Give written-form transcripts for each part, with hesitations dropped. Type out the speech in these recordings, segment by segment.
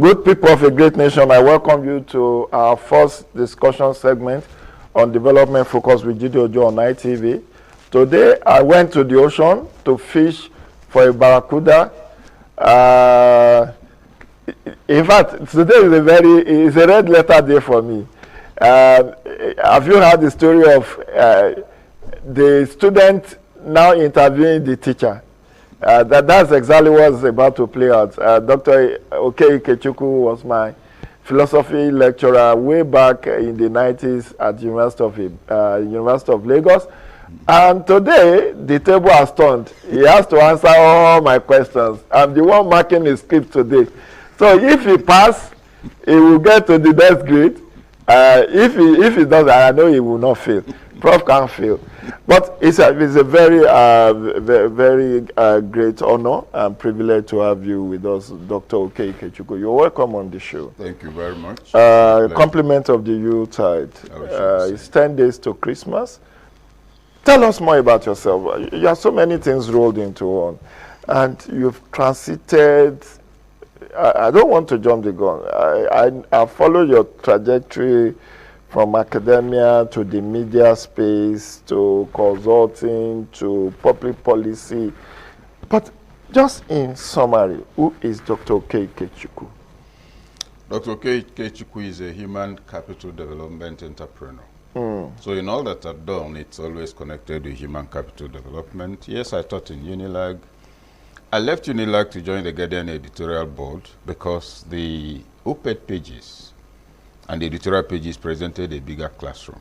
Good people of a great nation, I welcome you to our first discussion segment on development focus with Jide Ojo on ITV. Today, I went to the ocean to fish for a barracuda. In fact, today is a red letter day for me. Have you heard the story of the student now interviewing the teacher? That's exactly what's about to play out. Dr. Ikechukwu was my philosophy lecturer way back in the 90s at University of Lagos. And today, the table has turned. He has to answer all my questions. I'm the one marking his script today. So if he passes, he will get to the best grade. If he doesn't, I know he will not fail. Prof can't fail. But it's a very great honor and privilege to have you with us, Dr. Ikechukwu. You're welcome on the show. Thank you very much. Compliment of the Yuletide. It's 10 days to Christmas. Tell us more about yourself. You have so many things rolled into one. And you've transited. I don't want to jump the gun. I follow your trajectory from academia to the media space to consulting to public policy. But just in summary, who is Dr. Ikechukwu? Dr. Ikechukwu is a human capital development entrepreneur. So in all that I've done, it's always connected with human capital development. Yes, I taught in Unilag. I left Unilag to join the Guardian editorial board because the op-ed pages and the editorial pages presented a bigger classroom.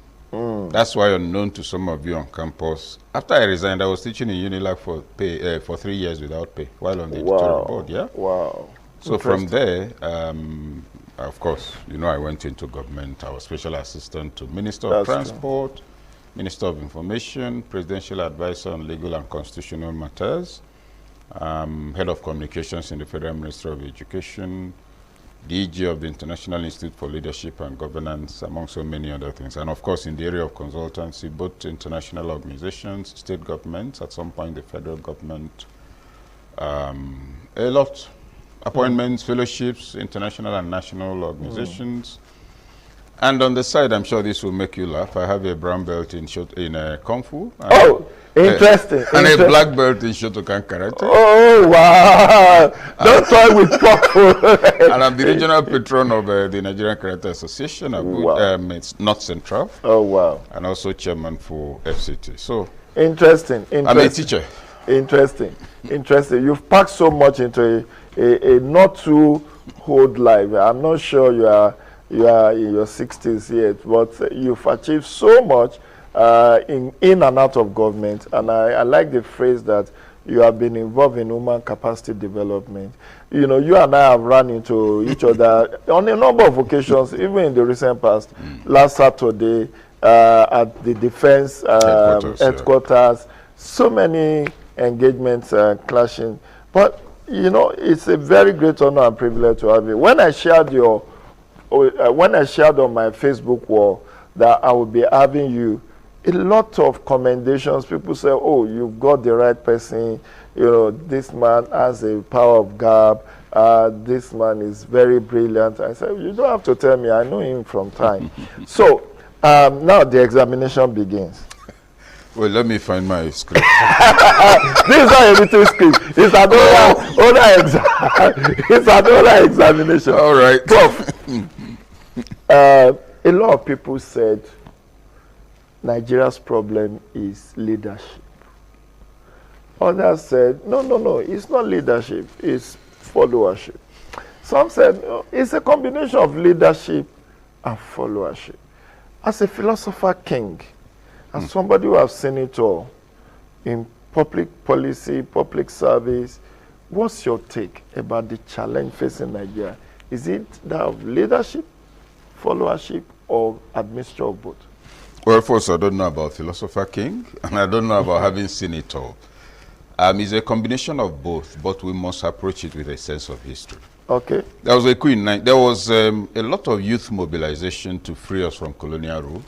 That's why, unknown to some of you on campus, after I resigned, I was teaching in Unilag for 3 years without pay while on the editorial board. Yeah. Wow. So from there, of course, you know, I went into government. I was special assistant to Minister of Transport, Minister of Information, Presidential Advisor on Legal and Constitutional Matters, Head of Communications in the Federal Ministry of Education, DG of the International Institute for Leadership and Governance, among so many other things. And of course, in the area of consultancy, both to international organizations, state governments, at some point the federal government, a lot. Appointments, fellowships, international and national organizations. And on the side, I'm sure this will make you laugh. I have a brown belt in Kung Fu. Interesting. And a black belt in Shotokan Karate. Oh, wow. Don't toy with Kung Fu. And I'm the regional patron of the Nigerian Karate Association. It's North Central. Oh, wow. And also chairman for FCT. So, Interesting. I'm a teacher. Interesting. You've packed so much into a not too old life. I'm not sure you are in your 60s yet, but you've achieved so much in and out of government. And I like the phrase that you have been involved in human capacity development. You know, you and I have run into each other on a number of occasions, even in the recent past. Last Saturday at the defense headquarters, so many engagements clashing. But you know, it's a very great honor and privilege to have you. When I shared on my Facebook wall that I would be having you, a lot of commendations. People say, "Oh, you've got the right person. You know, this man has a power of gab. This man is very brilliant." I said, "You don't have to tell me. I know him from time." So now the examination begins. Well, let me find my script. This is not a written script. It's another examination. All right. Prof, a lot of people said Nigeria's problem is leadership. Others said, no, it's not leadership, it's followership. Some said, it's a combination of leadership and followership. As a philosopher king, as somebody who has seen it all in public policy, public service, what's your take about the challenge facing Nigeria? Is it that of leadership, followership, or admixture of both? Well, first, I don't know about philosopher king, and I don't know about having seen it all. It's a combination of both, but we must approach it with a sense of history. Okay. There was a lot of youth mobilization to free us from colonial rule.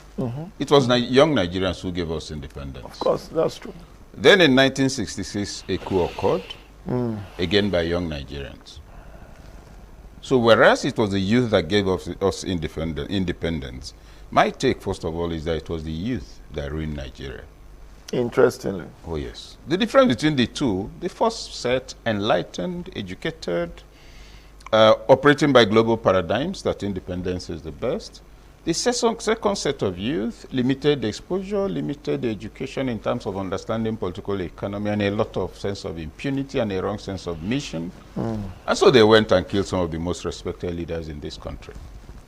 It was young Nigerians who gave us independence. Of course, that's true. Then in 1966, a coup occurred, again by young Nigerians. So whereas it was the youth that gave us independence, my take, first of all, is that it was the youth that ruined Nigeria. Interestingly. Oh, yes. The difference between the two, the first set, enlightened, educated, operating by global paradigms, that independence is the best. The second set of youth, limited exposure, limited education in terms of understanding political economy, and a lot of sense of impunity and a wrong sense of mission. And so they went and killed some of the most respected leaders in this country.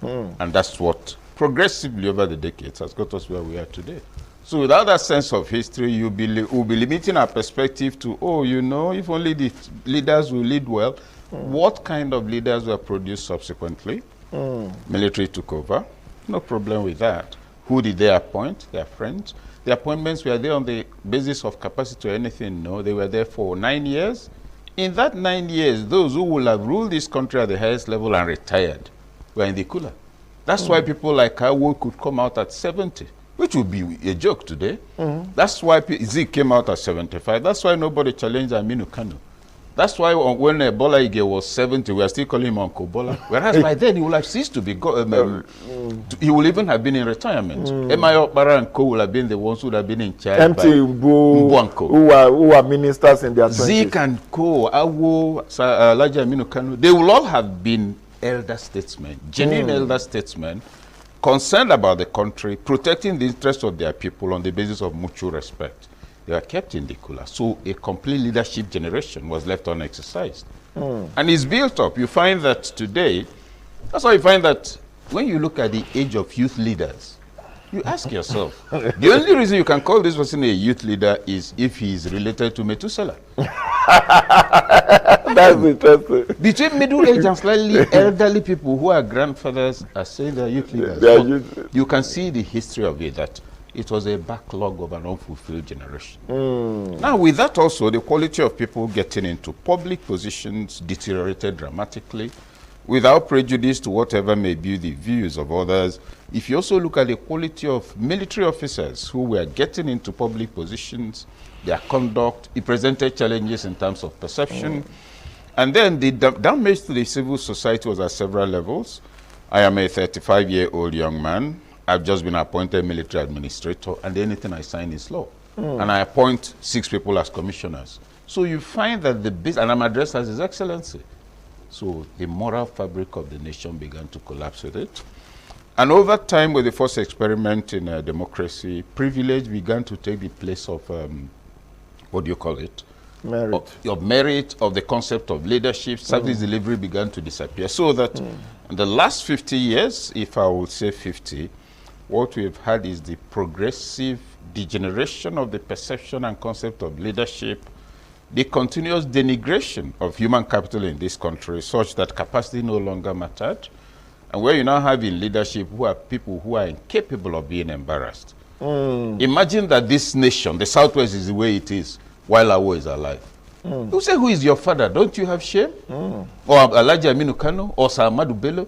And that's what progressively over the decades has got us where we are today. So without that sense of history, we'll be limiting our perspective to, oh, you know, if only the leaders will lead well. What kind of leaders were produced subsequently? Military took over. No problem with that. Who did they appoint? Their friends. The appointments were there on the basis of capacity or anything? No, they were there for 9 years. In that 9 years, those who will have ruled this country at the highest level and retired were in the cooler. That's why people like Awo could come out at 70, which would be a joke today. That's why Zeke came out at 75. That's why nobody challenged Aminu Kano. That's why when Bola Ige was 70, we are still calling him Uncle Bola. Whereas by then he will have ceased to be, he will even have been in retirement. Emayo Okpara and Co will have been the ones who would have been in charge. MT Mbu, who are ministers in their 20s. Zeke and Co, Awo, Alhaji Aminu Kano, they will all have been elder statesmen, genuine elder statesmen, concerned about the country, protecting the interests of their people on the basis of mutual respect. They were kept in the cooler. So a complete leadership generation was left unexercised. And it's built up. You find that today, that's why you find that when you look at the age of youth leaders, you ask yourself, the only reason you can call this person a youth leader is if he is related to Methuselah. That's interesting. Between middle-aged and slightly elderly people who are grandfathers are saying they're youth leaders. You can see the history of it, that it was a backlog of an unfulfilled generation. Now, with that also, the quality of people getting into public positions deteriorated dramatically, without prejudice to whatever may be the views of others. If you also look at the quality of military officers who were getting into public positions, their conduct, it presented challenges in terms of perception. And then the damage to the civil society was at several levels. I am a 35-year-old young man. I've just been appointed military administrator, and anything I sign is law. And I appoint 6 people as commissioners. So you find that and I'm addressed as His Excellency. So the moral fabric of the nation began to collapse with it. And over time, with the first experiment in democracy, privilege began to take the place of, what do you call it? Merit. Of merit, of the concept of leadership. Service delivery began to disappear. So that in the last 50 years, if I would say 50, what we've had is the progressive degeneration of the perception and concept of leadership, the continuous denigration of human capital in this country, such that capacity no longer mattered, and where you now have in leadership who are people who are incapable of being embarrassed. Imagine that this nation, the Southwest, is the way it is while Awo is alive. You say, who is your father? Don't you have shame? Or Alhaji Aminu Kano, or Sir Ahmadu Bello?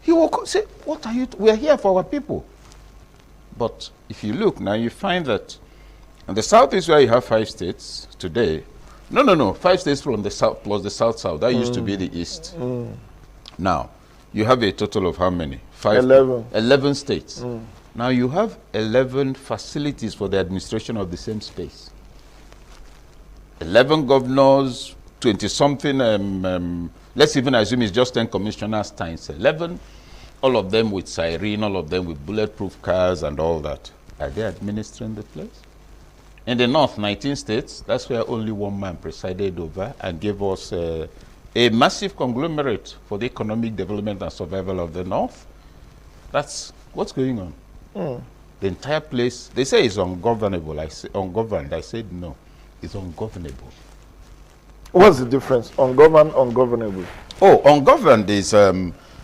He will say, what are you? We are here for our people. But if you look now, you find that in the Southeast, where you have 5 states today, no, 5 states from the South plus the South. That used to be the East. Now, you have a total of how many? 11 states. Now you have 11 facilities for the administration of the same space. 11 governors, 20-something, let's even assume it's just 10 commissioners times 11, all of them with siren, all of them with bulletproof cars and all that. Are they administering the place? In the North, 19 states, that's where only one man presided over and gave us a massive conglomerate for the economic development and survival of the North. That's what's going on. The entire place, they say it's ungovernable. I say ungoverned. I said no, it's ungovernable. What's the difference? Ungoverned, ungovernable? Oh, ungoverned is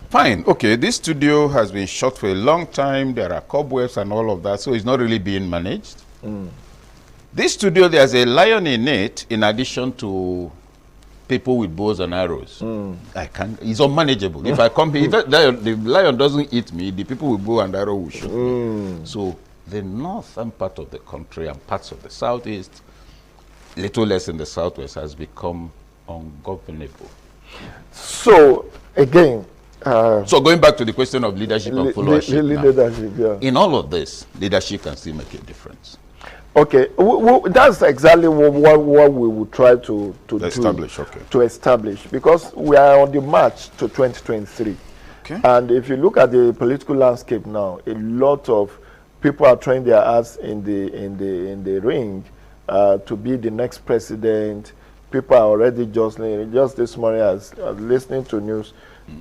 fine. Okay, this studio has been shut for a long time. There are cobwebs and all of that, so it's not really being managed. This studio, there's a lion in it, in addition to people with bows and arrows. I can't, it's unmanageable. If I come here, if the lion doesn't eat me, the people with bow and arrow will shoot me. So the northern part of the country and parts of the southeast, little less in the southwest, has become ungovernable. So, again... so going back to the question of leadership and followership leadership, yeah. In all of this, leadership can still make a difference. Okay, that's exactly what we will try to establish. Do, to establish, because we are on the march to 2023. Okay. And if you look at the political landscape now, a lot of people are trying their hearts in the ring to be the next president. People are already just this morning, as listening to news,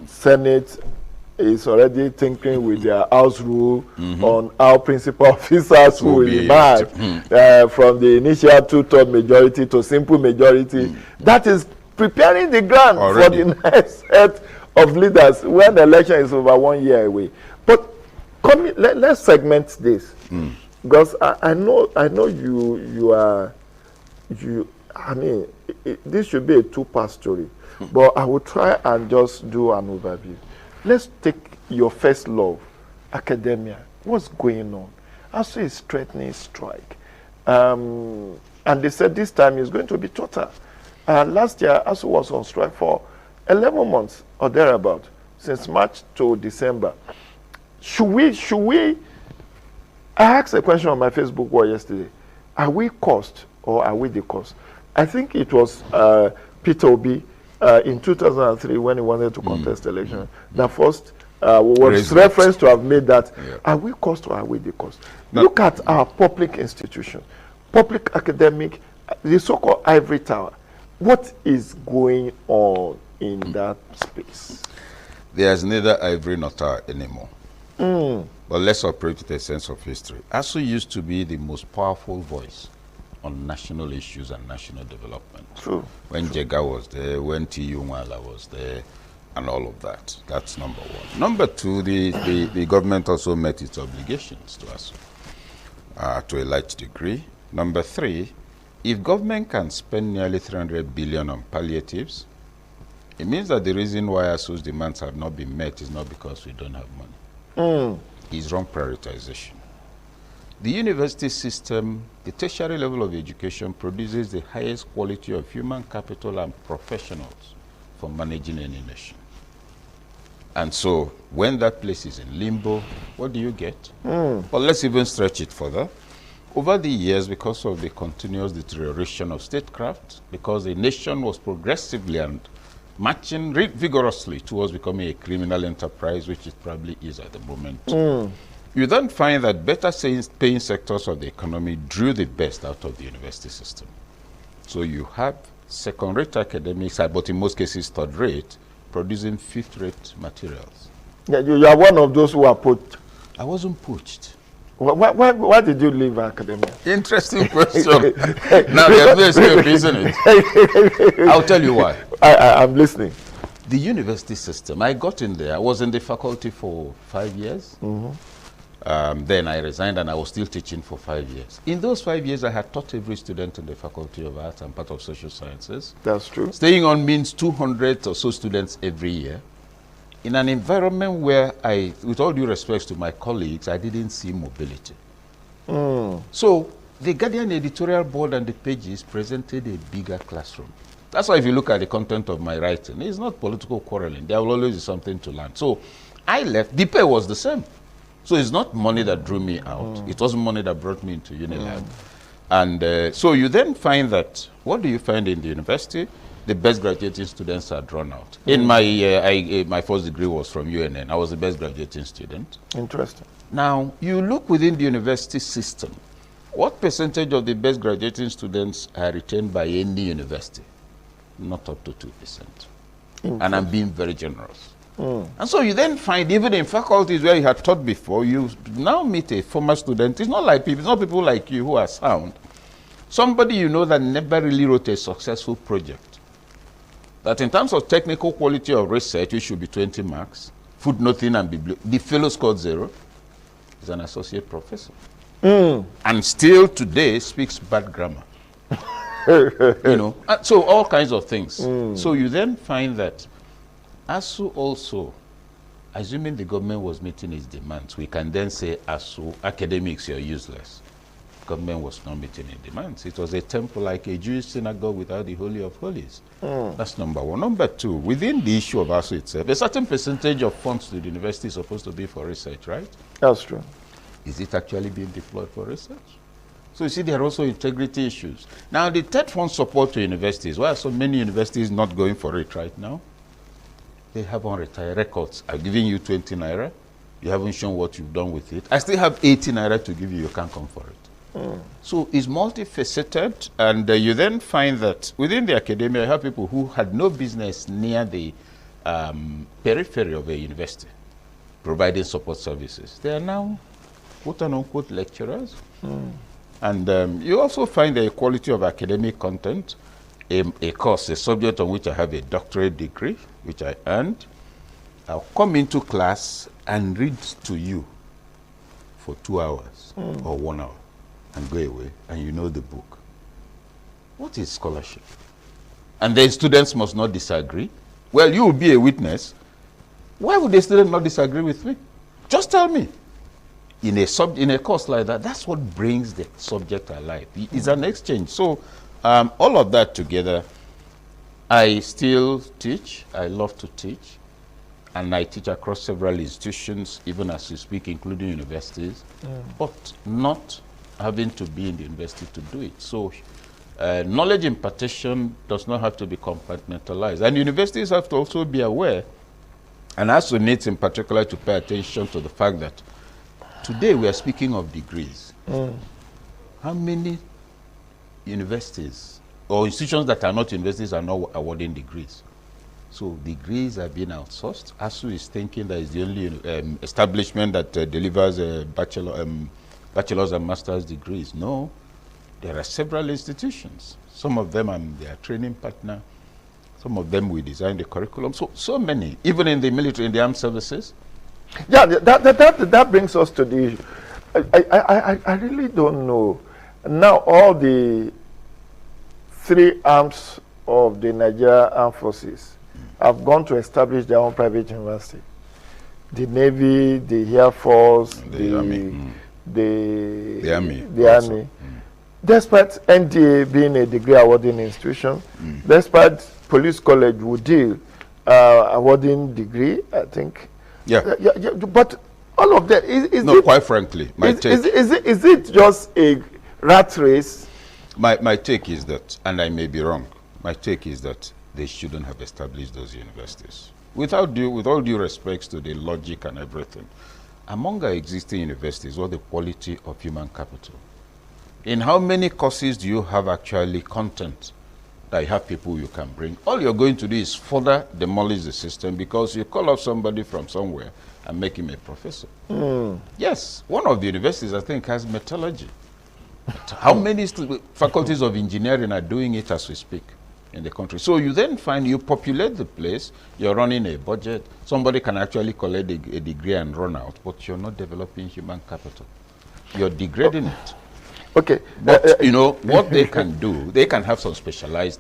Senate is already thinking with their house rule on how principal officers will emerge from the initial 2/3 majority to simple majority. That is preparing the ground for the next set of leaders when the election is over 1 year away. But let's segment this, because I know I mean, this should be a two-part story, but I will try and just do an overview. Let's take your first love, academia. What's going on? ASUU is threatening strike. And they said this time is going to be total. Last year, ASUU was on strike for 11 months or thereabout, since March to December. Should we, I asked a question on my Facebook wall yesterday. Are we caused or are we the cause? I think it was Peter Obi in 2003 when he wanted to contest election. The first was reference to have made that. Are we caused or are we the cause? No. Look at our public institutions, public academic, the so-called ivory tower. What is going on in that space? There's neither ivory nor tower anymore. But let's operate with a sense of history. ASUU used to be the most powerful voice on national issues and national development. True. When Jega was there, when T.U. Nwala was there, and all of that. That's number one. Number two, the government also met its obligations to ASUU to a large degree. Number three, if government can spend nearly 300 billion on palliatives, it means that the reason why ASUU's demands have not been met is not because we don't have money. It's wrong prioritization. The university system, the tertiary level of education, produces the highest quality of human capital and professionals for managing any nation. And so, when that place is in limbo, what do you get? Well, let's even stretch it further. Over the years, because of the continuous deterioration of statecraft, because the nation was progressively and marching vigorously towards becoming a criminal enterprise, which it probably is at the moment, you then find that better paying sectors of the economy drew the best out of the university system. So you have second-rate academics, but in most cases third-rate, producing fifth-rate materials. Yeah, you are one of those who are poached. I wasn't poached. Why did you leave academia? Interesting question. Now there's no escape, isn't it? I'll tell you why. I'm listening. The university system, I got in there. I was in the faculty for 5 years. Then I resigned and I was still teaching for 5 years. In those 5 years, I had taught every student in the Faculty of Arts and part of Social Sciences. That's true. Staying on means 200 or so students every year. In an environment where I, with all due respect to my colleagues, I didn't see mobility. So the Guardian editorial board and the pages presented a bigger classroom. That's why if you look at the content of my writing, it's not political quarreling. There will always be something to learn. So I left. The pay was the same. So it's not money that drew me out. It wasn't money that brought me into Unilab. And so you then find that, what do you find in the university? The best graduating students are drawn out. In my my first degree was from UNN. I was the best graduating student. Interesting. Now, you look within the university system, what percentage of the best graduating students are retained by any university? Not up to 2%. And I'm being very generous. And so you then find, even in faculties where you had taught before, you now meet a former student. It's not like people, it's not people like you who are sound. Somebody you know that never really wrote a successful project. That in terms of technical quality of research, it should be 20 marks, footnoting and the fellow scored 0, is an associate professor. And still today speaks bad grammar. You know, so all kinds of things. So you then find that ASUU also, assuming the government was meeting its demands, we can then say ASUU, academics, you're useless. government was not meeting its demands. It was a temple like a Jewish synagogue without the Holy of Holies. That's number one. Number two, within the issue of ASU itself, a certain percentage of funds to the university is supposed to be for research, right? That's true. Is it actually being deployed for research? So you see, there are also integrity issues. Now, the third fund support to universities, why are so many universities not going for it right now? They have unretired records. I've given you 20 naira. You haven't shown what you've done with it. I still have 80 naira to give you. You can't come for it. So it's multifaceted, and you then find that within the academia, you have people who had no business near the periphery of a university providing support services. They are now quote-unquote lecturers. And you also find the quality of academic content, a course, a subject on which I have a doctorate degree, which I earned. I'll come into class and read to you for 2 hours or 1 hour and go away, and you know the book. What is scholarship? And then students must not disagree. Well, you will be a witness. Why would the student not disagree with me? Just tell me. In a course like that, that's what brings the subject alive. It's an exchange. So all of that together, I still teach. I love to teach. And I teach across several institutions, even as we speak, including universities, but not having to be in the university to do it. So knowledge impartation does not have to be compartmentalized. And universities have to also be aware, and ASU needs in particular to pay attention to the fact that today we are speaking of degrees. How many universities or institutions that are not universities are not awarding degrees? So degrees are being outsourced. ASU is thinking that it's the only establishment that delivers bachelor's and master's degrees. No, there are several institutions. Some of them I'm their training partner. Some of them we design the curriculum. So many, even in the military, in the armed services. Yeah, that brings us to the issue. I really don't know. Now all the 3 arms of the Nigerian Armed Forces have gone to establish their own private university. The Navy, the Air Force, the Army. The Army. Despite NDA being a degree awarding institution, despite Police College would deal awarding degree, I think. Yeah, but all of that is no, quite frankly, my take is it just a rat race? My take is that, and I may be wrong, my take is that they shouldn't have established those universities. With all due respects to the logic and everything, among our existing universities, what the quality of human capital? In how many courses do you have actually content that you have people you can bring? All you're going to do is further demolish the system because you call up somebody from somewhere and make him a professor. Yes, one of the universities I think has metallurgy. How many faculties of engineering are doing it as we speak in the country? So you then find you populate the place, you're running a budget, somebody can actually collect a degree and run out, but you're not developing human capital. You're degrading it. Okay. But you know, what they can do, they can have some specialized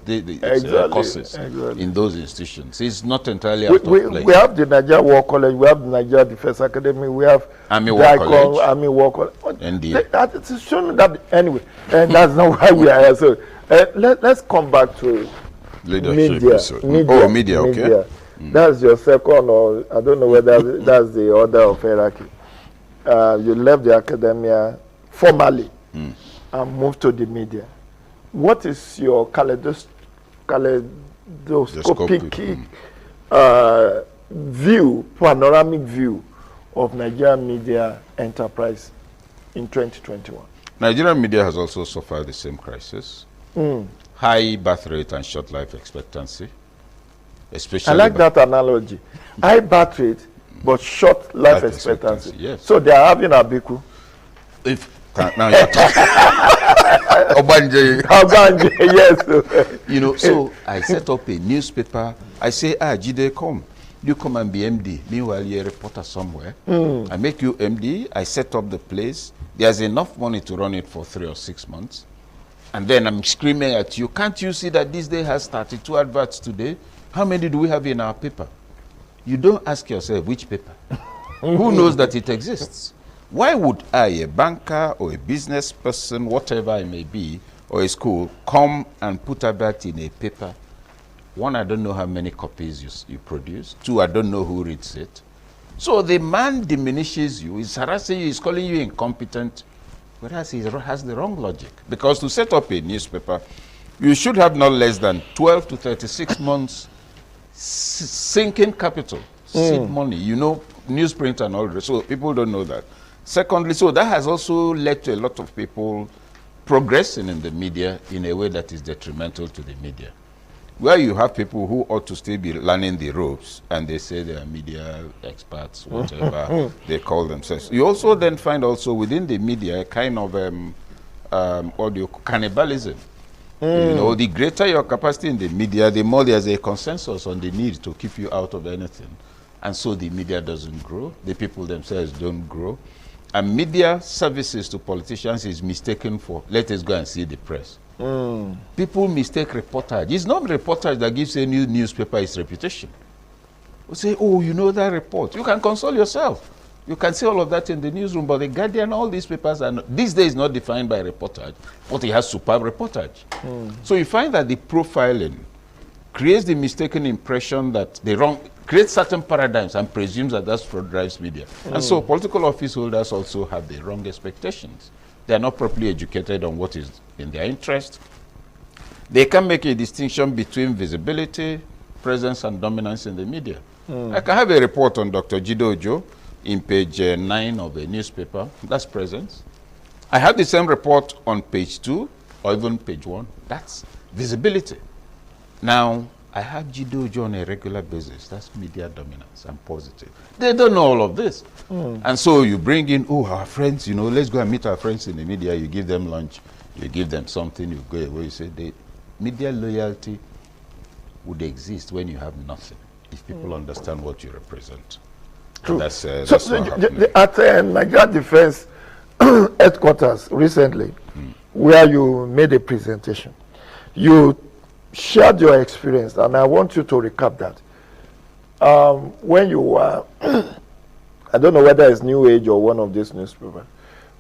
courses in those institutions. It's not entirely out of place. We have the Nigeria War College, we have the Nigeria Defense Academy, we have Army War College. Army War College. NDA. It's shown that anyway, and that's not why we are here. So let's come back to leadership. Media, okay. That's your second, or I don't know whether that's the order of hierarchy. You left the academia formally and moved to the media. What is your kaleidoscopic panoramic view of Nigerian media enterprise in 2021? Nigerian media has also suffered the same crisis. High birth rate and short life expectancy. Especially I like that analogy. High birth rate, but short life expectancy. Yes. So they are having a biku. Now you're talking. Obanje, yes. You know, so I set up a newspaper. I say, Jide, come. You come and be MD. Meanwhile, you're a reporter somewhere. I make you MD. I set up the place. There's enough money to run it for 3 or 6 months. And then I'm screaming at you, can't you see that this day has 32 adverts today? How many do we have in our paper? You don't ask yourself, which paper? Who knows that it exists? Why would I, a banker or a business person, whatever I may be, or a school, come and put that in a paper? One, I don't know how many copies you produce. Two, I don't know who reads it. So the man diminishes you, he's harassing you, he's calling you incompetent, whereas he has the wrong logic. Because to set up a newspaper, you should have not less than 12 to 36 months sinking capital, seed money, you know, newsprint and all that. So people don't know that. Secondly, so that has also led to a lot of people progressing in the media in a way that is detrimental to the media. Where you have people who ought to still be learning the ropes, and they say they are media experts, whatever they call themselves. You also then find also within the media a kind of cannibalism. You know, the greater your capacity in the media, the more there's a consensus on the need to keep you out of anything. And so the media doesn't grow, the people themselves don't grow. And media services to politicians is mistaken for, let us go and see the press. People mistake reportage. It's not reportage that gives a new newspaper its reputation. We say, oh, you know that report. You can console yourself. You can see all of that in the newsroom, but the Guardian, all these papers are not, these days not defined by reportage, but it has superb reportage. So you find that the profiling creates the mistaken impression that creates certain paradigms and presumes that that's what drives media. And so political office holders also have the wrong expectations. They are not properly educated on what is in their interest. They can make a distinction between visibility, presence, and dominance in the media. I can have a report on Dr. Jidojo in page 9 of a newspaper. That's presence. I have the same report on page 2 or even page 1. That's visibility. Now, I have Jidojo on a regular basis. That's media dominance. I'm positive. They don't know all of this. And so you bring in, oh, our friends, you know, let's go and meet our friends in the media. You give them lunch. You give them something. You go away. You say, the media loyalty would exist when you have nothing, if people understand what you represent. True. That's so not at Nigeria Defense headquarters recently, where you made a presentation, you shared your experience, and I want you to recap that. When you were, I don't know whether it's New Age or one of these newspapers,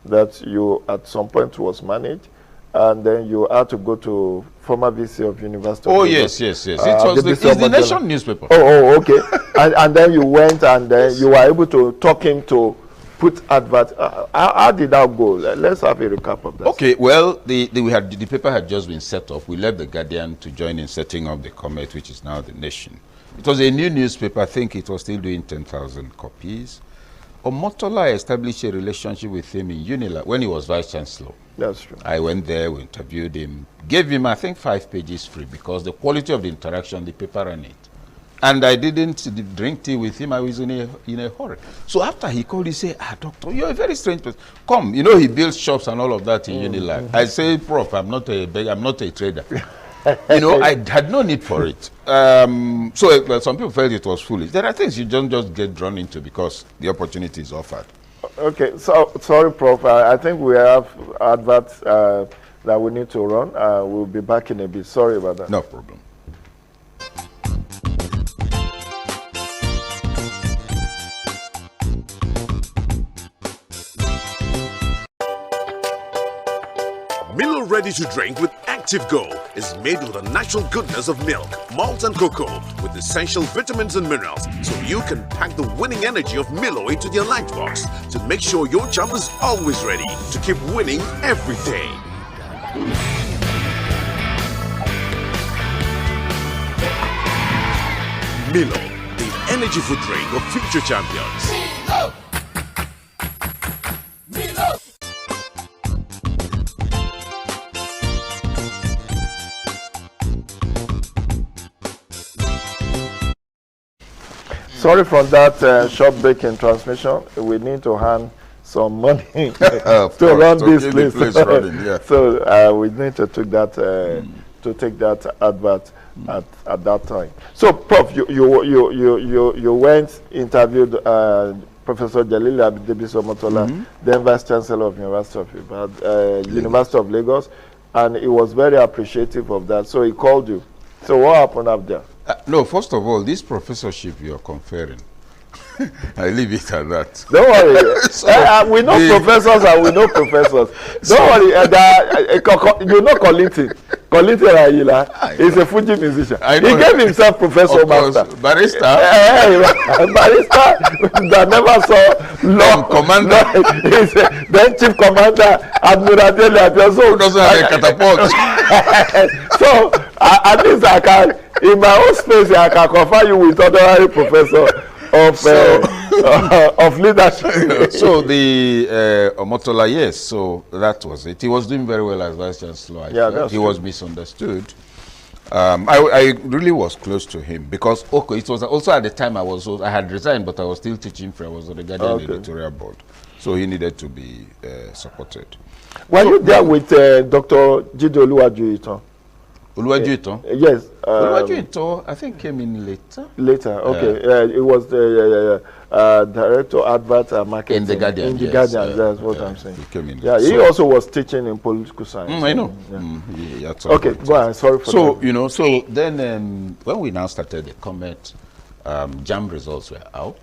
that you at some point was managed, and then you had to go to former VC of University of Lagos. Yes. It was the Nation newspaper. Oh, okay. and then you went, and then you were able to talk him to put advert. How did that go? Let's have a recap of that. Okay, well, the paper had just been set up. We left the Guardian to join in setting up the Comet, which is now the Nation. It was a new newspaper. I think it was still doing 10,000 copies. Omotola established a relationship with him in Unila when he was Vice Chancellor. That's true. I went there, we interviewed him, gave him, I think, 5 pages free because the quality of the interaction, the paper ran it. And I didn't drink tea with him. I was in a hurry. So after he called, he said, doctor, you're a very strange person. Come, you know, he builds shops and all of that in Unilag. I say, Prof, I'm not a trader. You know, I had no need for it. So some people felt it was foolish. There are things you don't just get drawn into because the opportunity is offered. Okay, so sorry, Prof. I think we have adverts that we need to run. We'll be back in a bit. Sorry about that. No problem. Milo Ready to Drink with Active Go is made with the natural goodness of milk, malt and cocoa with essential vitamins and minerals, so you can pack the winning energy of Milo into your lunchbox to make sure your chum is always ready to keep winning every day. Milo, the energy food drink of future champions. Milo! Milo! Sorry for that short break in transmission. We need to hand some money to run this place. So we need to take that advert at that time. So, Prof, you went interviewed Professor Jalil Abdebiso Motola, then Vice Chancellor of University of Lagos, and he was very appreciative of that. So he called you. So what happened up there? No, first of all, this professorship you are conferring, I leave it at that. Don't worry. So, we know professors and we know professors. Don't worry. You know Kollington. Kollington Ayila is a Fuji musician. He gave himself Professor Master. Barrister. Barrister that never saw law. Commander. Then Chief Commander Admiral Dele. Who doesn't have a catapult? So at least I can, in my own space, I can confirm you with honorary professor of leadership. So the Omotola, yes, so that was it. He was doing very well as Vice Chancellor. He was misunderstood. I really was close to him because it was also at the time I had resigned, but I was still teaching for I was on the Guardian editorial board. So he needed to be supported. Were you there with Dr. Jide Oluwajuyitan? Oluwajuyitan? Yes. Oluwajuyitan, I think, came in later. Later, okay. It was the director advert and marketing. In the Guardian. In the Guardian, that's what I'm saying. He came in later. He also was teaching in political science. I know. Okay, go on. Sorry for that. So, you know, so then when we now started the Comet, JAM results were out.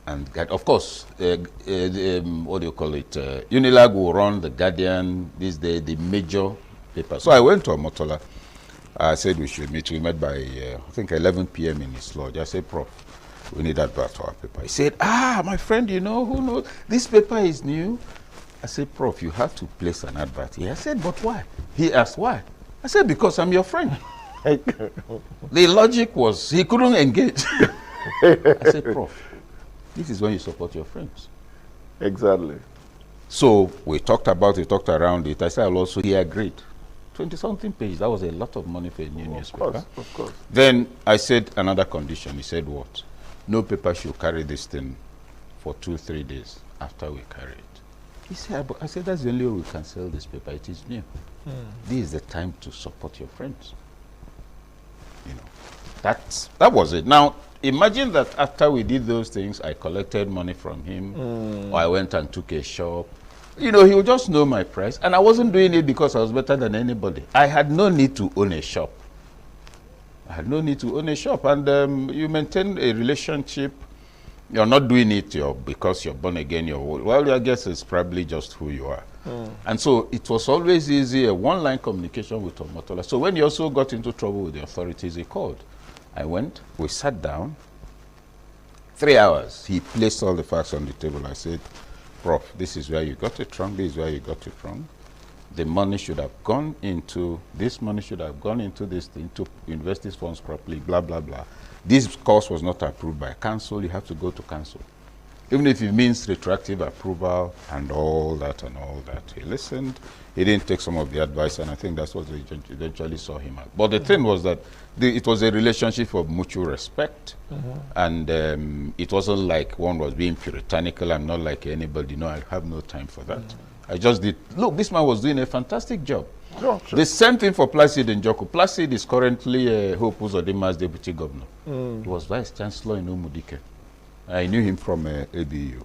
And of course, what do you call it? Unilag will run the Guardian, the major paper. So I went to Omotola. I said we should meet. We met by, I think, 11 p.m. in his lodge. I said, Prof, we need advert for our paper. He said, my friend, you know, who knows? This paper is new. I said, Prof, you have to place an advert here. I said, but why? He asked, why? I said, because I'm your friend. The logic was, he couldn't engage. I said, Prof, this is when you support your friends. Exactly. So we talked about it, talked around it. I said, he agreed. 20-something pages. That was a lot of money for a new newspaper. Of course. Then I said another condition. He said, what? No paper should carry this thing for 2-3 days after we carry it. He said, I said, that's the only way we can sell this paper. It is new. This is the time to support your friends. You know, that was it. Now, imagine that after we did those things, I collected money from him, or I went and took a shop. You know, he would just know my price. And I wasn't doing it because I was better than anybody. I had no need to own a shop. And you maintain a relationship. You're not doing it because you're born again. I guess it's probably just who you are. And so it was always easy, a one-line communication with Omotola. So when he also got into trouble with the authorities, he called. I went, we sat down, 3 hours. He placed all the facts on the table. I said, Prof, this is where you got it wrong, this is where you got it wrong. The money should have gone into, this money should have gone into this thing to invest these funds properly, blah, blah, blah. This course was not approved by council, you have to go to council. Even if it means retroactive approval and all that. He listened, he didn't take some of the advice, and I think that's what they eventually saw him out. But the thing was that it was a relationship of mutual respect, and it wasn't like one was being puritanical. I'm not like anybody. No, I have no time for that. I just did. Look, this man was doing a fantastic job. Sure. The same thing for Placid Njoku. Placid is currently Hope Uzodima's deputy governor. He was vice chancellor in Umudike. I knew him from ABU.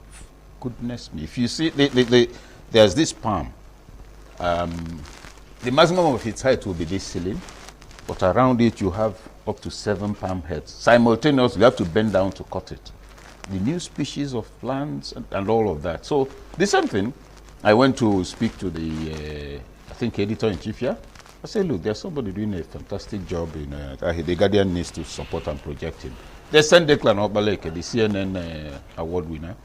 Goodness me. If you see, there's this palm. The maximum of its height will be this ceiling, but around it you have up to 7 palm heads. Simultaneously, you have to bend down to cut it. The new species of plants and all of that. So the same thing, I went to speak to the, I think, editor-in-chief here. I said, look, there's somebody doing a fantastic job in, the Guardian needs to support and project him. They sent Declan Obaleke, the CNN award winner.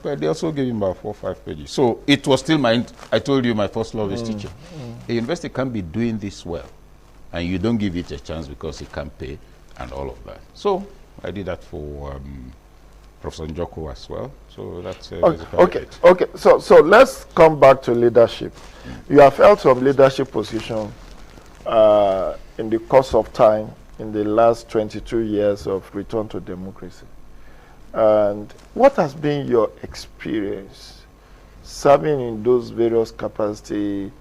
They also gave him about 4 or 5 pages. So it was still I told you my first love is teaching. A university can't be doing this well, and you don't give it a chance because it can't pay and all of that. So I did that for Professor Njoku as well. So that's okay. So let's come back to leadership. You have held some leadership position in the course of time in the last 22 years of return to democracy. And what has been your experience serving in those various capacities,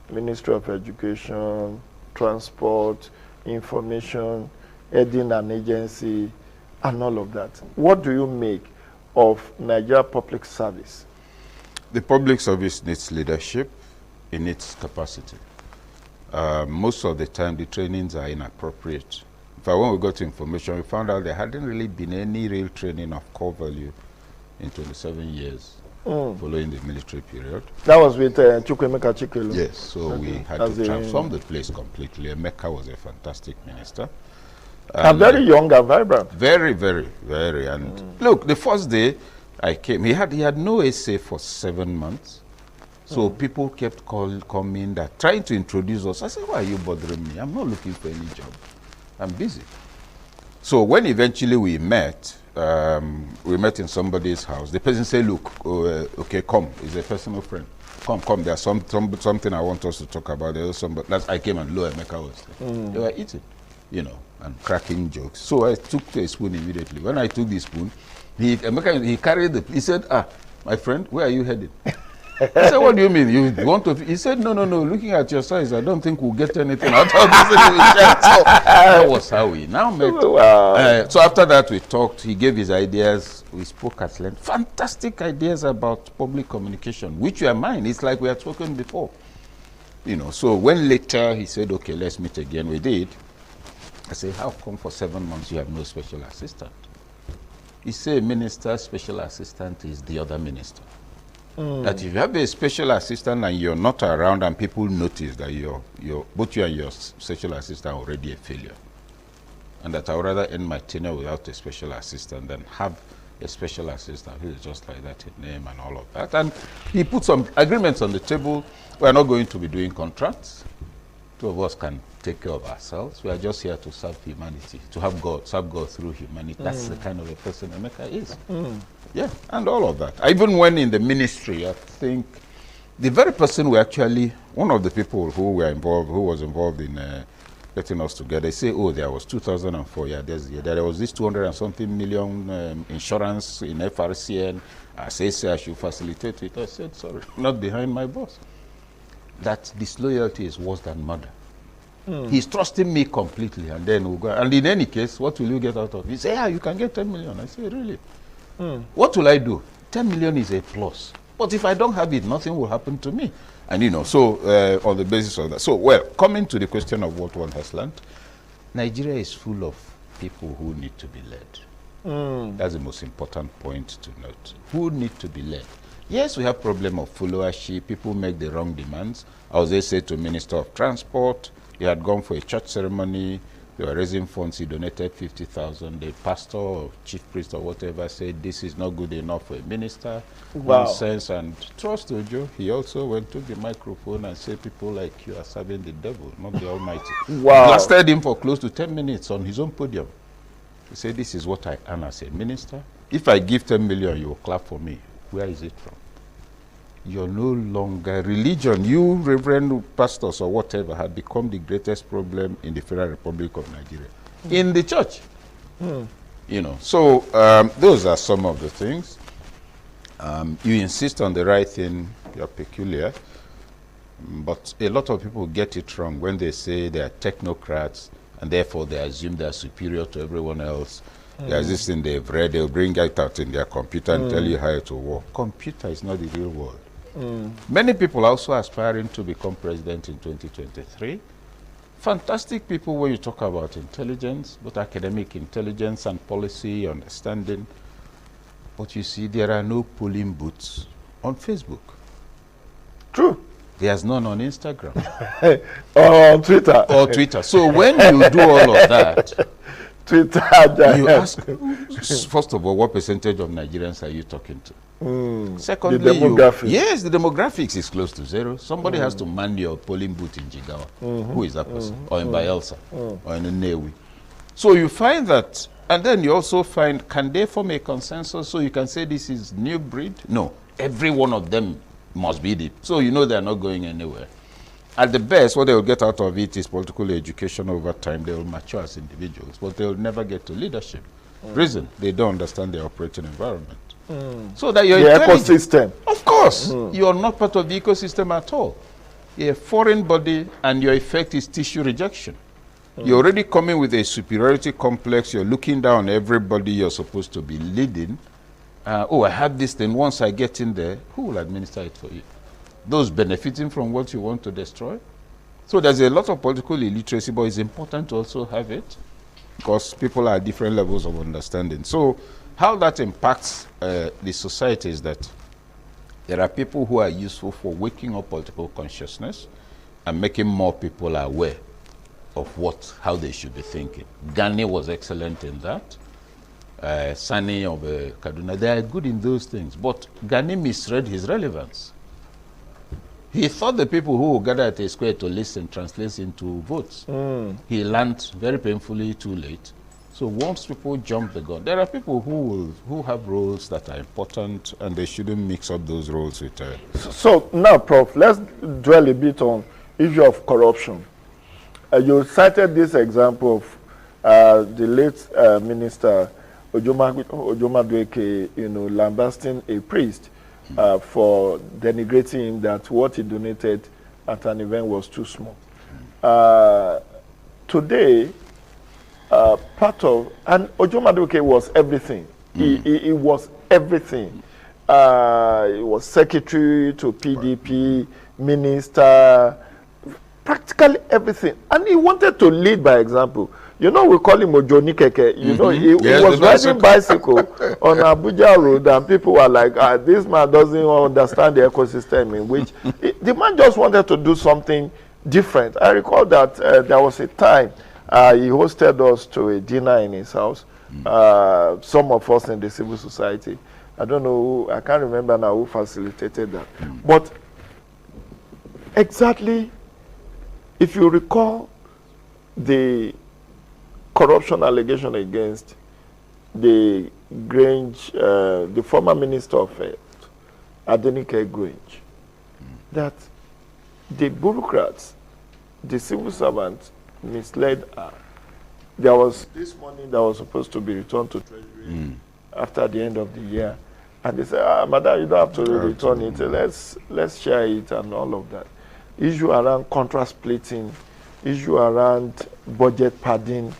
Ministry of Education, Transport, Information, heading an agency, and all of that? What do you make of Nigeria public service? The public service needs leadership in its capacity. Most of the time, the trainings are inappropriate. In fact, when we got to information, we found out there hadn't really been any real training of core value in 27 years following the military period. That was with Chukwemeka Chikelu. Yes, so we had to transform the place completely. Emeka was a fantastic minister. And very young and vibrant. Very, very, very. And look, the first day I came, he had no essay for 7 months. So people kept coming, trying to introduce us. I said, why are you bothering me? I'm not looking for any job. I'm busy. So when eventually we met in somebody's house. The person said, look, okay, come. He's a personal friend. Come. There's something I want us to talk about. There was somebody. I came and lo, Emeka was there. They were eating, you know, and cracking jokes. So I took a spoon immediately. When I took the spoon, he carried he said, my friend, where are you headed? I said, what do you mean? You want to? He said, no. Looking at your size, I don't think we'll get anything out of this. So that was how we now met. Wow. So after that, we talked. He gave his ideas. We spoke at length. Fantastic ideas about public communication, which were mine. It's like we had spoken before. You know. So when later he said, okay, let's meet again, we did. I said, how come for 7 months you have no special assistant? He said, minister's special assistant is the other minister. That if you have a special assistant and you're not around and people notice that both you and your special assistant are already a failure, and that I would rather end my tenure without a special assistant than have a special assistant who is just like that in name and all of that. And he put some agreements on the table. We're not going to be doing contracts. Two of us can take care of ourselves. We are just here to serve humanity, to have serve God through humanity. That's the kind of a person Emeka is. Yeah, and all of that. Even when in the ministry, I think the very person who actually, one of the people who was involved in getting us together, they say, oh, there was 2004, there was this 200 and something million insurance in FRCN. I say I should facilitate it. I said, sorry, not behind my boss. That disloyalty is worse than murder. He's trusting me completely, and then we'll go. And in any case, what will you get out of it? He said, yeah, you can get 10 million. I say, really? What will I do? 10 million is a plus. But if I don't have it, nothing will happen to me. And you know, so on the basis of that. So, well, coming to the question of what one has learned, Nigeria is full of people who need to be led. That's the most important point to note. Who need to be led? Yes, we have problem of followership. People make the wrong demands. As they say to Minister of Transport, he had gone for a church ceremony. They were raising funds. He donated 50,000. The pastor or chief priest or whatever said, this is not good enough for a minister. Wow. Nonsense. And trust Ojo, he also went to the microphone and said, people like you are serving the devil, not the Almighty. Wow. Blasted him for close to 10 minutes on his own podium. He said, this is what I earn as a minister. If I give 10 million, you will clap for me. Where is it from? You're no longer religion. You reverend pastors or whatever have become the greatest problem in the Federal Republic of Nigeria. In the church. You know, so those are some of the things. You insist on the right thing, you're peculiar. But a lot of people get it wrong when they say they are technocrats and therefore they assume they are superior to everyone else. There's this thing they've read, they'll bring it out in their computer and tell you how it will work. Computer is not the real world. Many people are also aspiring to become president in 2023. Fantastic people when you talk about intelligence, both academic intelligence and policy understanding. But you see, there are no polling booths on Facebook. True. There's none on Instagram. Or on Twitter. Or Twitter. So when you do all of that, Twitter, you ask, first of all, what percentage of Nigerians are you talking to? Secondly, the demographics. Yes, the demographics is close to zero. Somebody has to man your polling booth in Jigawa. Who is that person? Or in Bayelsa? Or in Nnewi? So you find that, and then you also find, can they form a consensus so you can say this is new breed? No, every one of them must be deep. So you know they're not going anywhere. At the best, what they will get out of it is political education over time. They will mature as individuals, but they will never get to leadership. Reason, they don't understand the operating environment. So that you're the ecosystem. Of course, you're not part of the ecosystem at all. You're a foreign body, and your effect is tissue rejection. You're already coming with a superiority complex. You're looking down on everybody you're supposed to be leading. Oh, I have this thing. Once I get in there, who will administer it for you? Those benefiting from what you want to destroy? So there's a lot of political illiteracy, but it's important to also have it. because people are at different levels of understanding. So how that impacts the society is that there are people who are useful for waking up political consciousness and making more people aware of how they should be thinking. Gani was excellent in that. Sani of Kaduna, they are good in those things. But Gani misread his relevance. He thought the people who would gather at a square to listen translates into votes. He learned very painfully too late. So once people jump the gun, there are people who have roles that are important, and they shouldn't mix up those roles with. So now, Prof, let's dwell a bit on issue of corruption. You cited this example of the late Minister Ojomadueke, lambasting a priest for denigrating him that what he donated at an event was too small. Today, part of, and Ojomadueke was everything. He was everything. He was secretary to PDP, minister, practically everything. And he wanted to lead by example. We call him Ojoni Keke. He was riding bicycle on Abuja Road, and people were like, this man doesn't understand the ecosystem in which the man just wanted to do something different. I recall that there was a time he hosted us to a dinner in his house. Some of us in the civil society. I don't know, I can't remember now who facilitated that. But exactly, if you recall the corruption allegation against the Grange, the former Minister of Health, Adenike Grange, that the bureaucrats, the civil servants, misled her. There was this money that was supposed to be returned to Treasury after the end of the year, and they said, "Madam, you don't have to return it. Let's share it," and all of that. Issue around contract splitting, issue around budget padding,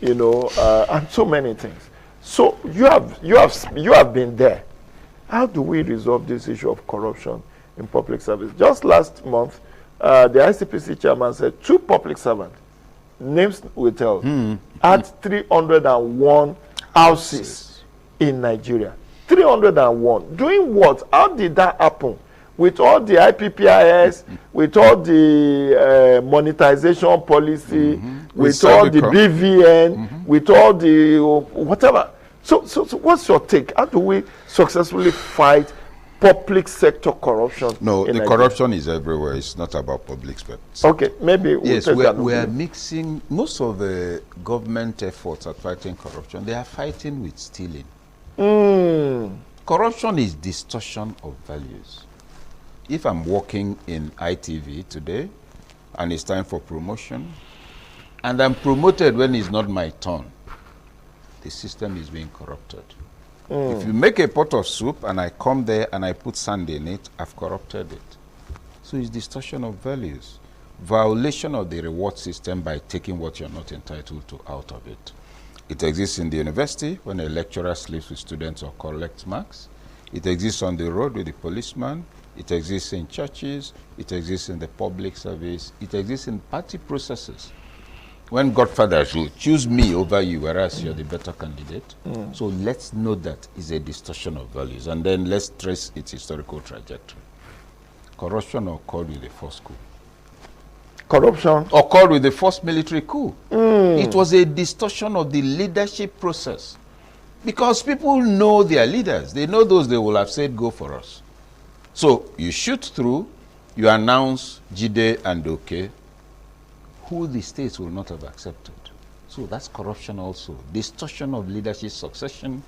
and so many things. So you have been there. How do we resolve this issue of corruption in public service? Just last month, the ICPC chairman said 2 public servants, names withheld, had 301 houses in Nigeria. 301. Doing what? How did that happen? With all the IPPIS, with all the monetization policy, with all the BVN, with all the whatever. So what's your take? How do we successfully fight public sector corruption? No, the corruption is everywhere. It's not about public space. Okay, maybe yes, we are mixing most of the government efforts at fighting corruption. They are fighting with stealing. Corruption is distortion of values. If I'm working in ITV today and it's time for promotion and I'm promoted when it's not my turn, the system is being corrupted. If you make a pot of soup and I come there and I put sand in it, I've corrupted it. So it's distortion of values. Violation of the reward system by taking what you're not entitled to out of it. It exists in the university when a lecturer sleeps with students or collects marks. It exists on the road with the policeman. It exists in churches. It exists in the public service. It exists in party processes. When godfathers will choose me over you, whereas you're the better candidate. So let's know that is a distortion of values. And then let's trace its historical trajectory. Corruption occurred with the first coup. Corruption occurred with the first military coup. It was a distortion of the leadership process. Because people know their leaders. They know those they will have said, go for us. So you shoot through, you announce Jide and Oke, who the states will not have accepted. So that's corruption also. Distortion of leadership succession,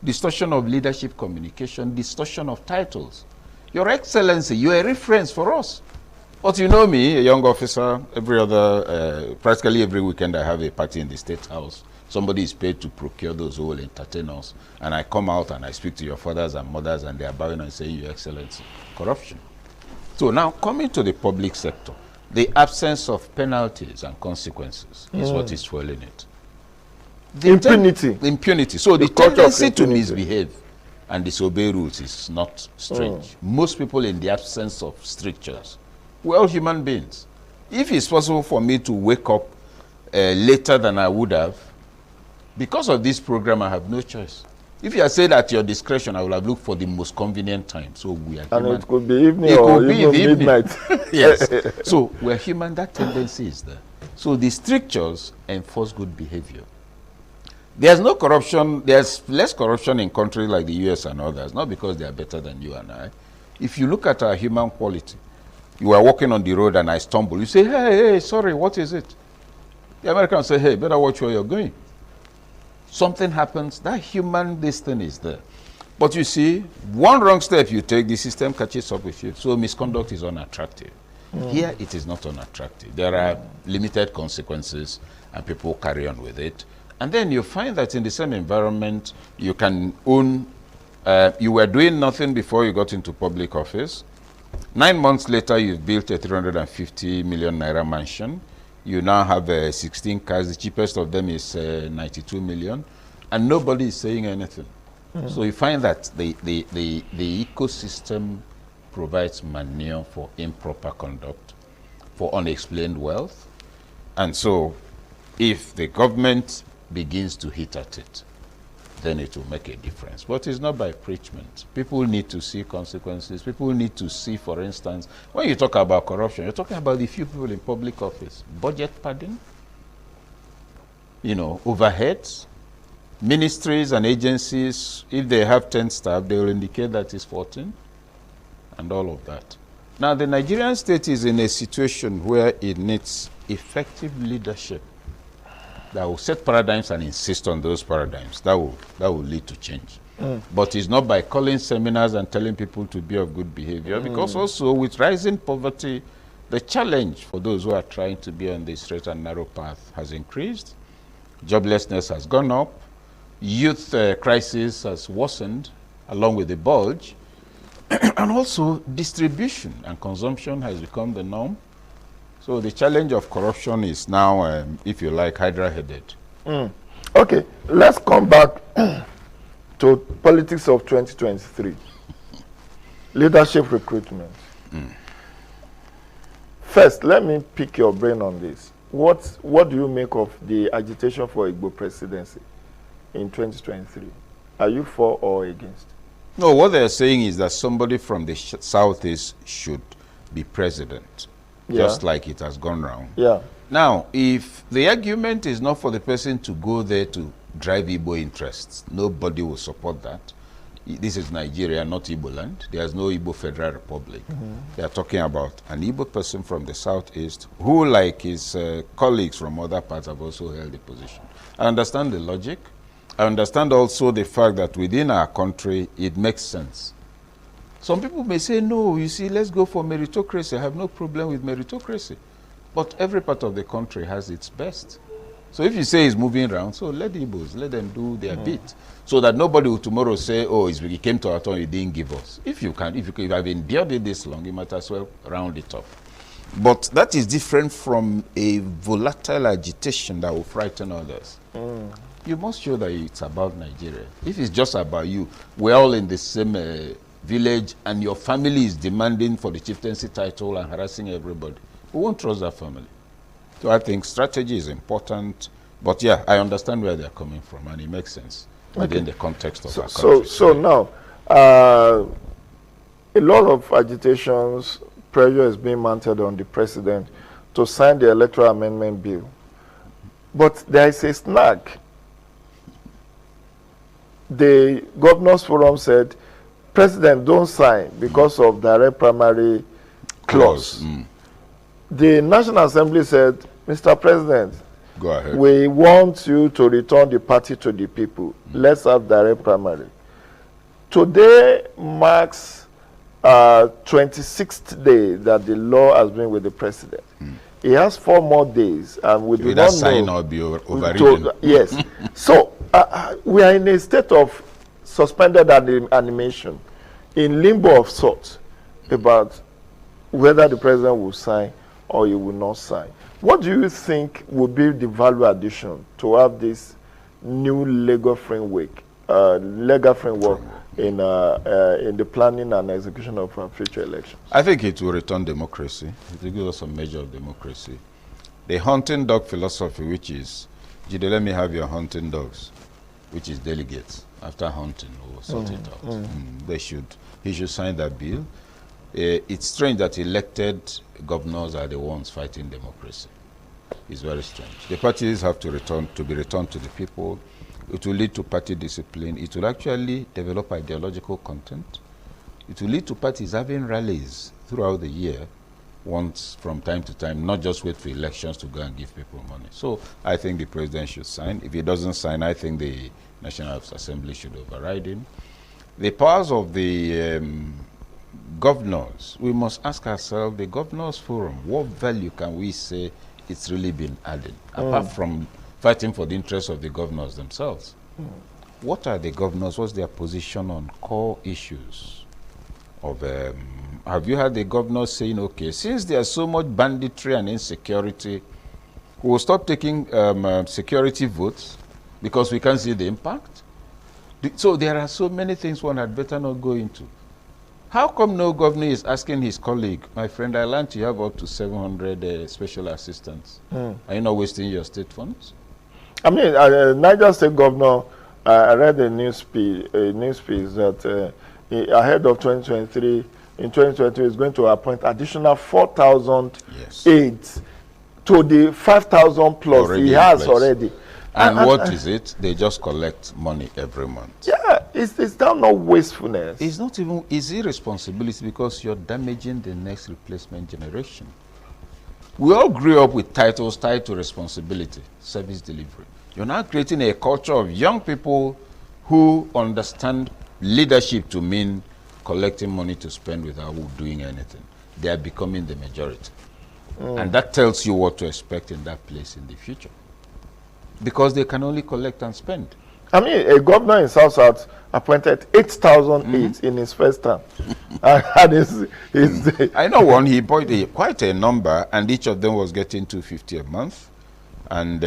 distortion of leadership communication, distortion of titles. Your Excellency, you're a reference for us. But you know me, a young officer, practically every weekend I have a party in the State House. Somebody is paid to procure those who will entertain us. And I come out and I speak to your fathers and mothers and they are bowing and saying, Your Excellency, corruption. So now coming to the public sector, the absence of penalties and consequences is what is fueling it. Impunity. Impunity. So the tendency to misbehave and disobey rules is not strange. Most people in the absence of strictures, we're all human beings. If it's possible for me to wake up later than I would have Because of this program, I have no choice. If you are saying at your discretion, I will have looked for the most convenient time. So we are human. And it could be evening or even midnight. Yes. So we're human. That tendency is there. So the strictures enforce good behavior. There's no corruption. There's less corruption in countries like the US and others, not because they are better than you and I. If you look at our human quality, you are walking on the road and I stumble. You say, hey, sorry, what is it? The Americans say, hey, better watch where you're going. Something happens, that human destiny is there. But you see, one wrong step you take, the system catches up with you. So misconduct is unattractive. Here, it is not unattractive. There are limited consequences, and people carry on with it. And then you find that in the same environment, you can own, you were doing nothing before you got into public office. 9 months later, you've built a 350 million naira mansion. You now have 16 cars. The cheapest of them is 92 million. And nobody is saying anything. So you find that the ecosystem provides manure for improper conduct, for unexplained wealth. And so if the government begins to hit at it, then it will make a difference. But it's not by preachment. People need to see consequences. People need to see, for instance, when you talk about corruption, you're talking about the few people in public office. Budget padding, overheads, ministries and agencies, if they have 10 staff, they will indicate that it's 14, and all of that. Now, the Nigerian state is in a situation where it needs effective leadership that will set paradigms and insist on those paradigms. That will lead to change. But it's not by calling seminars and telling people to be of good behavior, because also with rising poverty, the challenge for those who are trying to be on the straight and narrow path has increased. Joblessness has gone up. Youth crisis has worsened along with the bulge. And also distribution and consumption has become the norm. So the challenge of corruption is now, if you like, hydra-headed. Okay, let's come back to politics of 2023. Leadership recruitment. First, let me pick your brain on this. What do you make of the agitation for Igbo presidency in 2023? Are you for or against? No, what they're saying is that somebody from the southeast should be president. Just like it has gone round. Now, if the argument is not for the person to go there to drive Igbo interests, nobody will support that. This is Nigeria, not Igbo land. There's no Igbo Federal Republic. They are talking about an Igbo person from the southeast who, like his colleagues from other parts, have also held the position. I understand the logic. I understand also the fact that within our country, it makes sense. Some people may say, no, you see, let's go for meritocracy. I have no problem with meritocracy. But every part of the country has its best. So if you say it's moving around, so let the Igbos, let them do their bit. So that nobody will tomorrow say, oh, he came to our turn, you didn't give us. If you have endured it this long, you might as well round it up. But that is different from a volatile agitation that will frighten others. You must show that it's about Nigeria. If it's just about you, we're all in the same village and your family is demanding for the chieftaincy title and harassing everybody, we won't trust that family. So I think strategy is important, but yeah, I understand where they're coming from and it makes sense within the context of our country. So now, a lot of agitations, pressure is being mounted on the president to sign the Electoral Amendment Bill. But there is a snag. The Governors Forum said, President, don't sign because of direct primary clause. The National Assembly said, Mr. President, go ahead. We want you to return the party to the people. Let's have direct primary. Today marks 26th day that the law has been with the president. He has 4 more days, and we do not sign know. or be overridden. Yes. So we are in a state of suspended animation, in limbo of sorts, about whether the president will sign or he will not sign. What do you think will be the value addition to have this new legal framework in the planning and execution of future elections? I think it will return democracy. It will give us a measure of democracy. The hunting dog philosophy, which is Jide, let me have your hunting dogs, which is delegates. After hunting, we'll sort it out. He should sign that bill. It's strange that elected governors are the ones fighting democracy. It's very strange. The parties have to be returned to the people. It will lead to party discipline. It will actually develop ideological content. It will lead to parties having rallies throughout the year, once from time to time, not just wait for elections to go and give people money. So I think the president should sign. If he doesn't sign, I think the National Assembly should override him. The powers of the governors, we must ask ourselves, the governors forum, what value can we say it's really been added, apart from fighting for the interests of the governors themselves? What are the governors, what's their position on core issues of, have you heard the governors saying, okay, since there's so much banditry and insecurity, we'll stop taking security votes because we can't see the impact? So there are so many things one had better not go into. How come no governor is asking his colleague, my friend, I learned you have up to 700 special assistants. Are you not wasting your state funds? I mean, Niger State Governor, I read a news piece that ahead of 2023, in 2023, is going to appoint additional 4,000 aides to the 5,000 plus already he has already. And what is it? They just collect money every month. Yeah, it's that not wastefulness? It's not even, it's irresponsibility, because you're damaging the next replacement generation. We all grew up with titles tied to responsibility, service delivery. You're now creating a culture of young people who understand leadership to mean collecting money to spend without doing anything. They are becoming the majority. And that tells you what to expect in that place in the future. Because they can only collect and spend. I mean, a governor in South appointed 8,000 aides in his first term. And I know one, he appointed quite a number, and each of them was getting $250 a month. And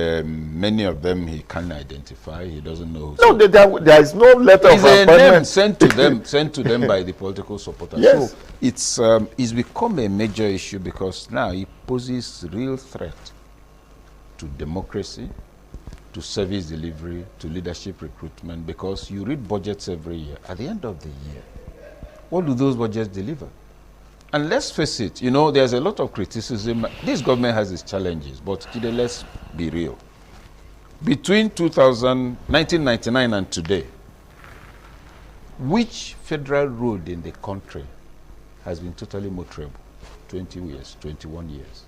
many of them he can't identify. He doesn't know. No, there is no letter of appointment sent to them by the political supporters. Yes. So it's become a major issue, because now it poses real threat to democracy, to service delivery, to leadership recruitment, because you read budgets every year. At the end of the year, what do those budgets deliver? And let's face it, you know, there's a lot of criticism. This government has its challenges, but let's be real. Between 1999 and today, which federal road in the country has been totally motorable? 20 years, 21 years.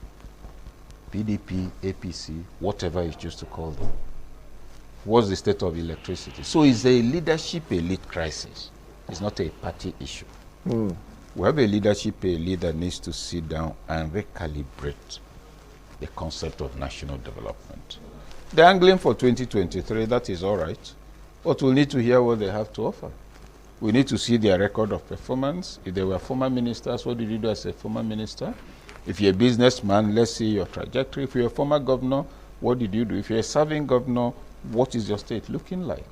PDP, APC, whatever you choose to call them. What's the state of electricity? So it's a leadership elite crisis. It's not a party issue. We have a leadership elite that needs to sit down and recalibrate the concept of national development. They're angling for 2023, that is all right. But we'll need to hear what they have to offer. We need to see their record of performance. If they were former ministers, what did you do as a former minister? If you're a businessman, let's see your trajectory. If you're a former governor, what did you do? If you're a serving governor, what is your state looking like?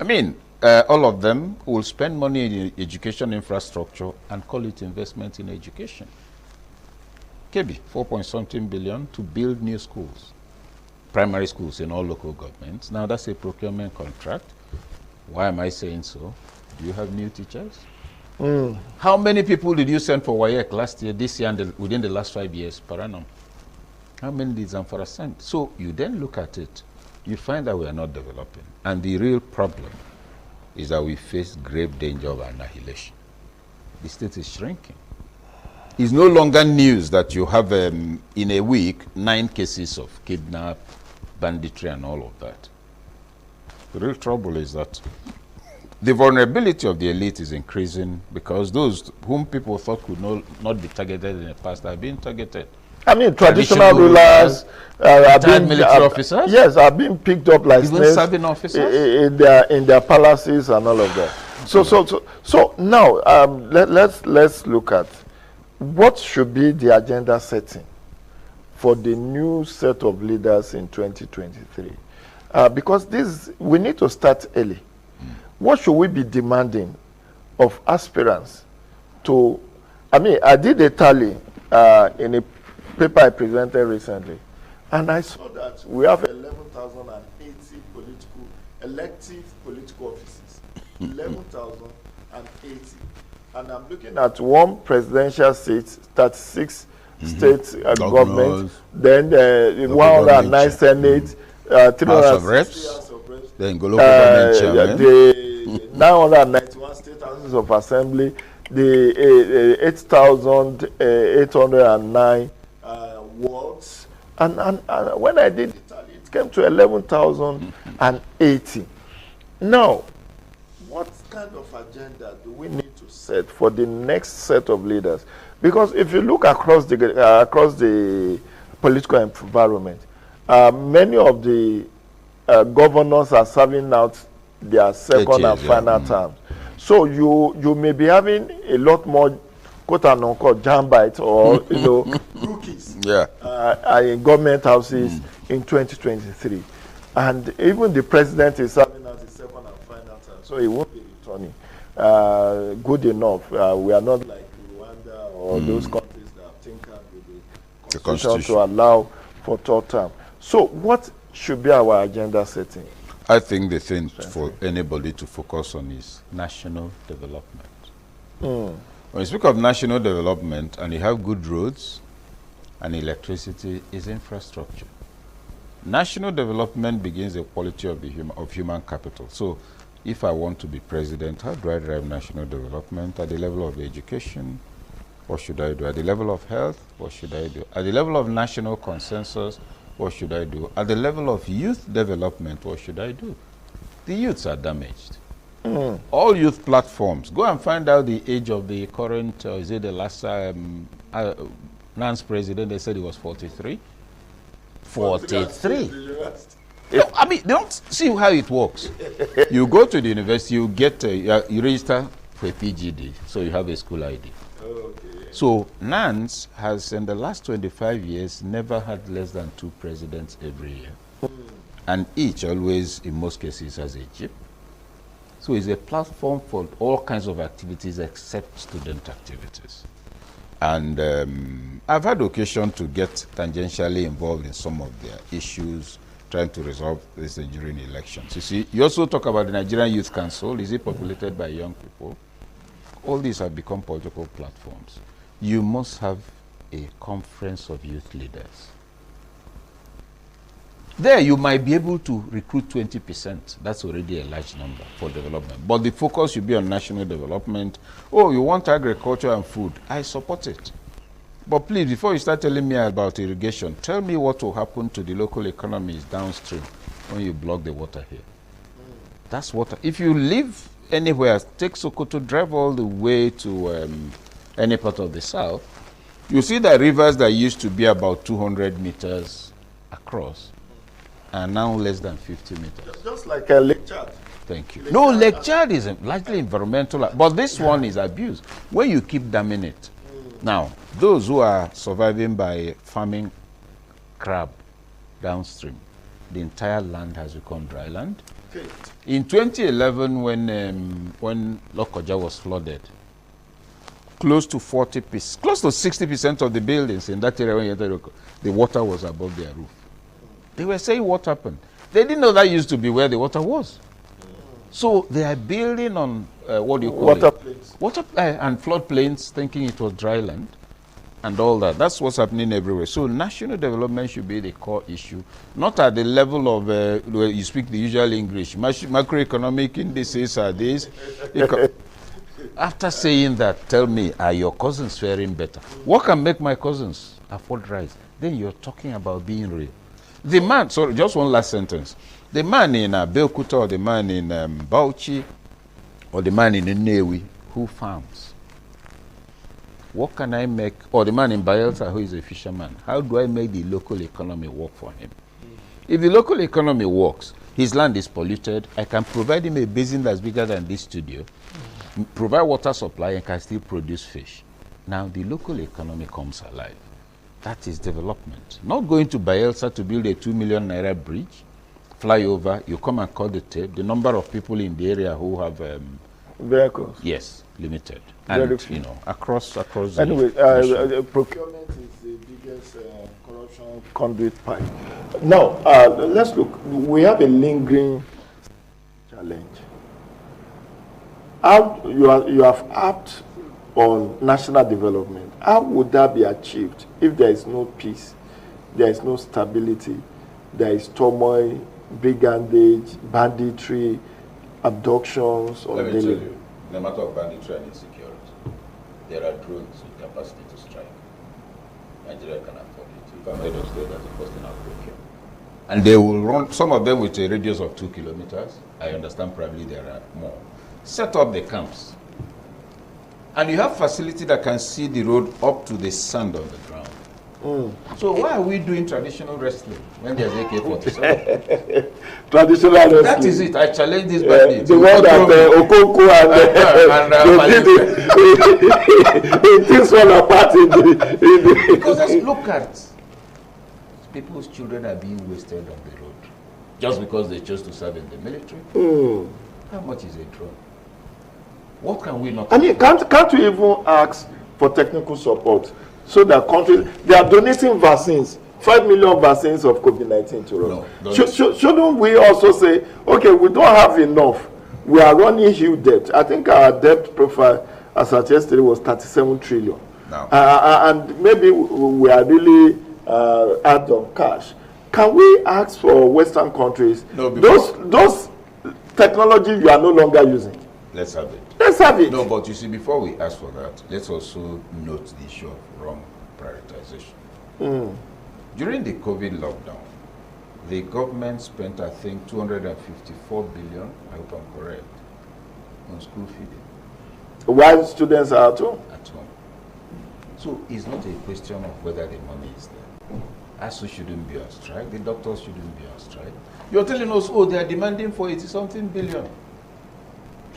I mean, all of them will spend money in education infrastructure and call it investment in education. KB, 4-point-something billion to build new schools, primary schools in all local governments. Now that's a procurement contract. Why am I saying so? Do you have new teachers? How many people did you send for WAEC last year, this year, and within the last 5 years per annum? How many did Zamfara send? So you then look at it, you find that we are not developing. And the real problem is that we face grave danger of annihilation. The state is shrinking. It's no longer news that you have, in a week, 9 cases of kidnap, banditry, and all of that. The real trouble is that the vulnerability of the elite is increasing, because those whom people thought could not be targeted in the past are being targeted. I mean, traditional rulers are being military officers. Yes, are being picked up like even serving officers in their palaces and all of that. So now let's look at what should be the agenda setting for the new set of leaders in 2023, because we need to start early. What should we be demanding of aspirants to? I mean, I did a tally in a paper I presented recently And I saw that we have 11,080 elective political offices. 11,080. And I'm looking at one presidential seat, 36 state government, then 109 Senate, 360 House of Reps, then local government chairman, the 991 state houses of assembly, the 8,809 wards, and when I did it, it came to 11,080. Now, what kind of agenda do we need to set for the next set of leaders? Because if you look across the political environment, many of the governors are serving out their second and final terms. So you may be having a lot more quote unquote jambite or rookies in government houses in 2023, and even the president is serving out his second and final term, so he won't be returning. Good enough. We are not like Rwanda or those countries that have tinkered with the constitution to allow for third term. So what should be our agenda setting? I think the thing for anybody to focus on is national development. When you speak of national development and you have good roads and electricity, is infrastructure. National development begins the quality of human capital. So if I want to be president, how do I drive national development? At the level of education, what should I do? At the level of health, what should I do? At the level of national consensus, what should I do? At the level of youth development, what should I do? The youths are damaged. All youth platforms, go and find out the age of the current, is it the last NAN's president, they said he was 43? 43. No, I mean, they don't see how it works. You go to the university, you get, you register for a PGD, so you have a school ID. So NANS has, in the last 25 years, never had less than 2 presidents every year. And each always, in most cases, has a jeep. So it's a platform for all kinds of activities except student activities. And I've had occasion to get tangentially involved in some of their issues, trying to resolve this during elections. You see, you also talk about the Nigerian Youth Council. Is it populated by young people? All these have become political platforms. You must have a conference of youth leaders. There you might be able to recruit 20%. That's already a large number for development. But the focus should be on national development. Oh, you want agriculture and food. I support it. But please, before you start telling me about irrigation, tell me what will happen to the local economies downstream when you block the water here. That's water. If you live anywhere, take Sokoto, drive all the way to any part of the south, you see that rivers that used to be about 200 meters across are now less than 50 meters. Just like a Lake Chad. Thank you. No, Lake Chad is largely environmental, but this one is abused. When you keep damming it. Now, those who are surviving by farming crab downstream, the entire land has become dry land. Okay. In 2011, when Lokoja was flooded, close to 40%, close to 60% of the buildings in that area, when you entered, the water was above their roof. They were saying, what happened? They didn't know that used to be where the water was. So they are building on, what do you call water it? plains. Water and floodplains, thinking it was dry land and all that. That's what's happening everywhere. So national development should be the core issue, not at the level of, where you speak the usual English. Macroeconomic indices are this. After saying that, tell me, are your cousins faring better? What can make my cousins afford rice? Then you're talking about being real. The man, sorry, just one last sentence. The man in Belkuta or the man in Bauchi or the man in Nnewi who farms, what can I make, or the man in Bayelsa who is a fisherman, how do I make the local economy work for him? If the local economy works, his land is polluted, I can provide him a basin that's bigger than this studio, provide water supply and can still produce fish. Now the local economy comes alive. That is development. Not going to Bayelsa to build a 2 million naira bridge, fly over, you come and cut the tape. The number of people in the area who have vehicles. Yes, limited. And you know, across anyway, procurement is the biggest biggest corruption conduit pipe. Now, let's look. We have a lingering challenge. How you have apt on national development. How would that be achieved if there is no peace, there is no stability, there is turmoil, brigandage, banditry, abductions, or Let me tell you, no matter of banditry and insecurity, there are drones with capacity to strike. Nigeria can afford it. If I'm head of state, that's the first thing I'll procure. And they will run, some of them with a radius of 2 kilometers. I understand probably there are more. Set up the camps. And you have facility that can see the road up to the sand on the ground. So why are we doing traditional wrestling when there's AK-47? Traditional wrestling. That is it. I challenge this bandits. The one that Okonkwo and things fall apart in the Because let's look at people's children are being wasted on the road just because they chose to serve in the military. How much is a drone? What can we not? I mean, can't we even ask for technical support so that countries, they are donating vaccines, 5 million vaccines of COVID-19 to us. Shouldn't we also say, okay, we don't have enough, we are running huge debt. I think our debt profile as at yesterday was 37 trillion. No. And maybe we are really out of cash. Can we ask for Western countries, those technologies you are no longer using? Let's have it. Let's have it. No, but you see, before we ask for that, let's also note the issue of wrong prioritization. During the COVID lockdown, the government spent, I think, 254 billion, I hope I'm correct, on school feeding. While students are at home? At home. So it's not a question of whether the money is there. ASU shouldn't be on strike, the doctors shouldn't be on strike. You're telling us, oh, they are demanding for 80-something billion.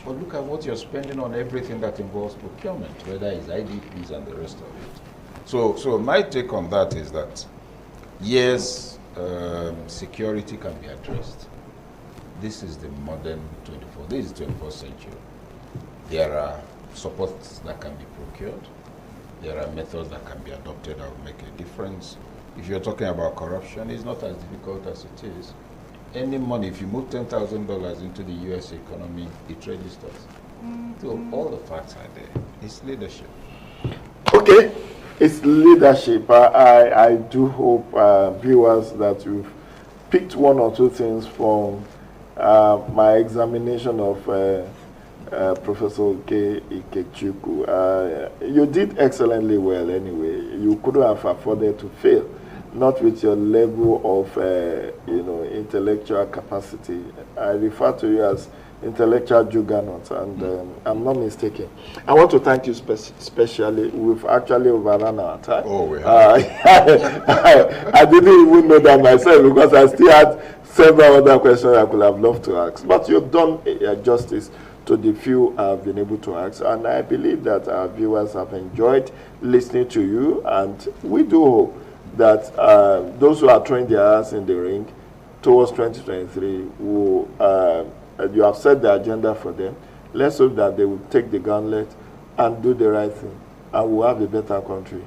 But look at what you're spending on everything that involves procurement, whether it's IDPs and the rest of it. So my take on that is that, yes, security can be addressed. This is the modern 24th, this is the 21st century. There are supports that can be procured. There are methods that can be adopted that will make a difference. If you're talking about corruption, it's not as difficult as it is. Any money, if you move $10,000 into the U.S. economy, it registers. So all the facts are there. It's leadership. Okay. It's leadership. I do hope, viewers, that you've picked one or two things from my examination of Professor K. Ikechukwu. You did excellently well anyway. You couldn't have afforded to fail. Not with your level of, intellectual capacity. I refer to you as intellectual juggernaut, and I'm not mistaken. I want to thank you specially. We've actually overrun our time. Oh, we have. I didn't even know that myself because I still had several other questions I could have loved to ask. But you've done justice to the few I've been able to ask, and I believe that our viewers have enjoyed listening to you, and we do hope that those who are throwing their ass in the ring towards 2023 will, you have set the agenda for them. Let's hope that they will take the gauntlet and do the right thing, and we'll have a better country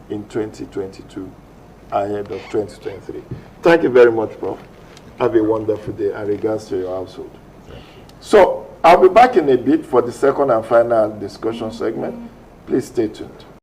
in 2022 ahead of 2023. Thank you very much, Prof. Have a wonderful day, and regards to your household. So I'll be back in a bit for the second and final discussion segment. Please stay tuned.